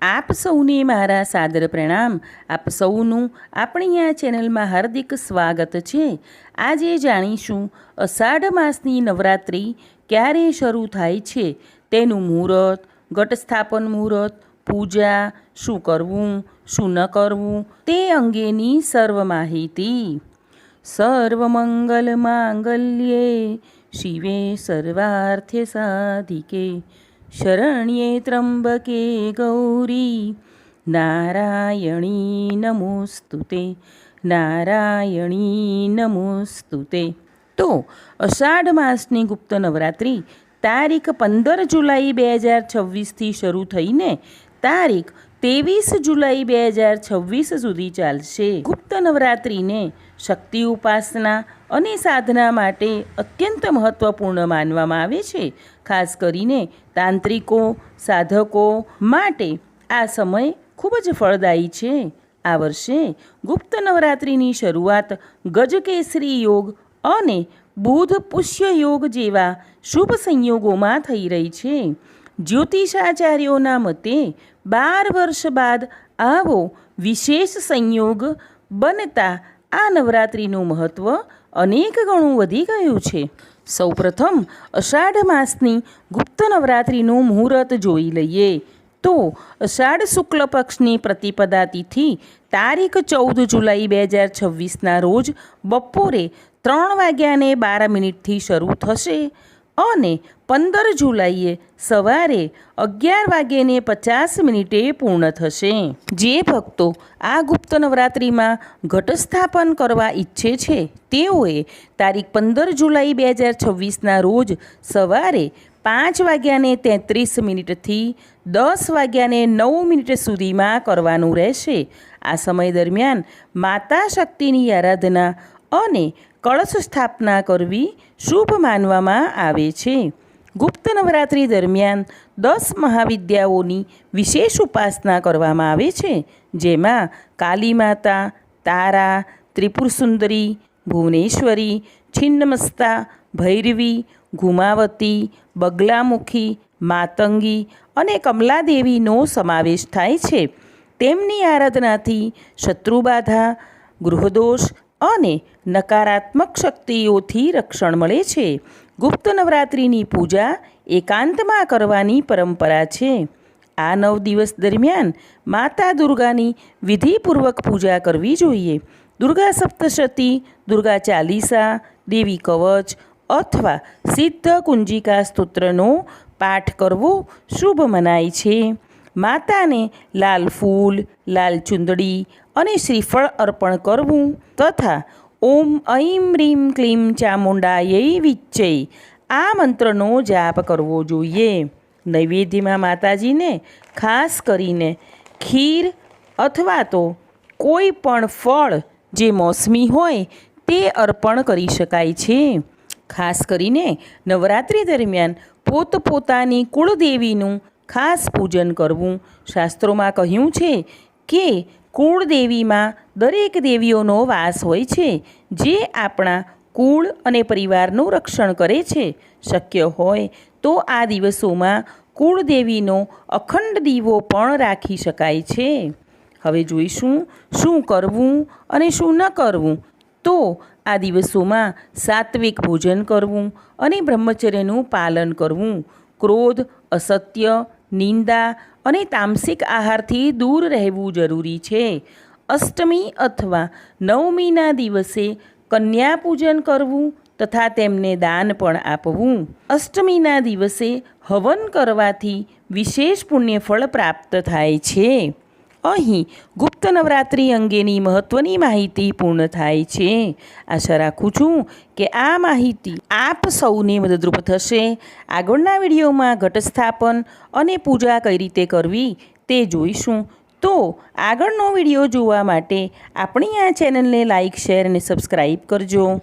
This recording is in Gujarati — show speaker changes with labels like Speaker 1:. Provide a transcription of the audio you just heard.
Speaker 1: આપ સૌને મારા સાદર પ્રણામ। આપ સૌનું આપણી આ ચેનલમાં હાર્દિક સ્વાગત છે। આજે જાણીશું અષાઢ માસની નવરાત્રિ ક્યારે શરૂ થાય છે, તેનું મુહૂર્ત, ઘટસ્થાપન મુહૂર્ત, પૂજા, શું કરવું શું ન કરવું તે અંગેની સર્વ માહિતી। સર્વમંગલ માંગલ્યે શિવે સર્વાર્થ સાધિકે શરણ્યે ત્રંબકે ગૌરી નારાયણી નમોસ્તુતે નારાયણી નમોસ્તુતે। તો અષાઢ માસની ગુપ્ત નવરાત્રિ તારીખ 15 જુલાઈ 2026થી શરૂ થઈને તારીખ 23 જુલાઈ 2026 સુધી ચાલશે। ગુપ્ત નવરાત્રિને શક્તિ ઉપાસના અને સાધના માટે અત્યંત મહત્ત્વપૂર્ણ માનવામાં આવે છે। ખાસ કરીને તાંત્રિકો, સાધકો માટે આ સમય ખૂબ જ ફળદાયી છે। આ વર્ષે ગુપ્ત નવરાત્રિની શરૂઆત ગજકેસરી યોગ અને બુધ પુષ્ય યોગ જેવા શુભ સંયોગોમાં થઈ રહી છે। જ્યોતિષાચાર્યોના મતે 12 વર્ષ બાદ આવો વિશેષ સંયોગ બનતા આ નવરાત્રિનું મહત્ત્વ અનેક ગણું વધી ગયું છે। સૌપ્રથમ અષાઢ માસની ગુપ્ત નવરાત્રિનું મુહૂર્ત જોઈ લઈએ તો અષાઢ શુક્લ પક્ષની પ્રતિપદા તિથિ તારીખ 14 જુલાઈ 2026ના રોજ બપોરે 3:12 શરૂ થશે અને 15 જુલાઈએ સવારે 11:50 પૂર્ણ થશે। જે ભક્તો આ ગુપ્ત નવરાત્રિમાં ઘટસ્થાપન કરવા ઈચ્છે છે તેઓએ તારીખ 15 જુલાઈ 2026ના રોજ સવારે 5:33 થી 10:09 સુધીમાં કરવાનું રહેશે। આ સમય દરમિયાન માતા શક્તિની આરાધના અને કળશ સ્થાપના કરવી શુભ માનવામાં આવે છે। ગુપ્ત નવરાત્રિ દરમિયાન 10 મહાવિદ્યાઓની વિશેષ ઉપાસના કરવામાં આવે છે, જેમાં કાલી માતા, તારા, ત્રિપુર સુંદરી, ભુવનેશ્વરી, છિન્નમસ્તા, ભૈરવી, ઘુમાવતી, બગલામુખી, માતંગી અને કમલાદેવીનો સમાવેશ થાય છે। તેમની આરાધનાથી શત્રુબાધા, ગૃહદોષ અને નકારાત્મક શક્તિઓથી રક્ષણ મળે છે। ગુપ્ત નવરાત્રિની પૂજા એકાંતમાં કરવાની પરંપરા છે। આ 9 દિવસ દરમિયાન માતા દુર્ગાની વિધિપૂર્વક પૂજા કરવી જોઈએ। દુર્ગા સપ્તશતી, દુર્ગા ચાલીસા, દેવી કવચ અથવા સિદ્ધ કુંજિકા સ્તોત્રનો પાઠ કરવો શુભ મનાય છે। માતાને લાલ ફૂલ, લાલ ચુંદડી અને શ્રીફળ અર્પણ કરવું તથા ઓમ ઐં રીમ ક્લીમ ચામુંડાયૈ વિચ્ચૈ આ મંત્રનો જાપ કરવો જોઈએ। નૈવેદ્યમાં માતાજીને ખાસ કરીને ખીર અથવા તો કોઈ પણ ફળ જે મોસમી હોય તે અર્પણ કરી શકાય છે। ખાસ કરીને નવરાત્રિ દરમિયાન પોતપોતાની કુળદેવીનું ખાસ પૂજન કરવું। શાસ્ત્રોમાં કહ્યું છે કે કુળદેવીમાં દરેક દેવીઓનો વાસ હોય છે, જે આપણા કુળ અને પરિવારનું રક્ષણ કરે છે। શક્ય હોય તો આ દિવસોમાં કુળદેવીનો અખંડ દીવો પણ રાખી શકાય છે। હવે જોઈશું શું કરવું અને શું ન કરવું। તો આ દિવસોમાં સાત્વિક ભોજન કરવું અને બ્રહ્મચર્યનું પાલન કરવું। ક્રોધ, અસત્ય, નિંદા અને તામસિક આહારથી દૂર રહેવું જરૂરી છે। અષ્ટમી અથવા નવમીના દિવસે કન્યા પૂજન કરવું તથા તેમને દાન પણ આપવું। અષ્ટમીના દિવસે હવન કરવાથી વિશેષ પુણ્યફળ પ્રાપ્ત થાય છે। અહીં ગુપ્ત નવરાત્રિ અંગેની મહત્ત્વની માહિતી પૂર્ણ થાય છે। આશા રાખું છું કે આ માહિતી આપ સૌને મદદરૂપ થશે। આગળના વિડીયોમાં ઘટસ્થાપન અને પૂજા કઈ રીતે કરવી તે જોઈશું। તો આગળનો વિડીયો જોવા માટે આપણી આ ચેનલને લાઇક, શેર અને સબસ્ક્રાઈબ કરજો।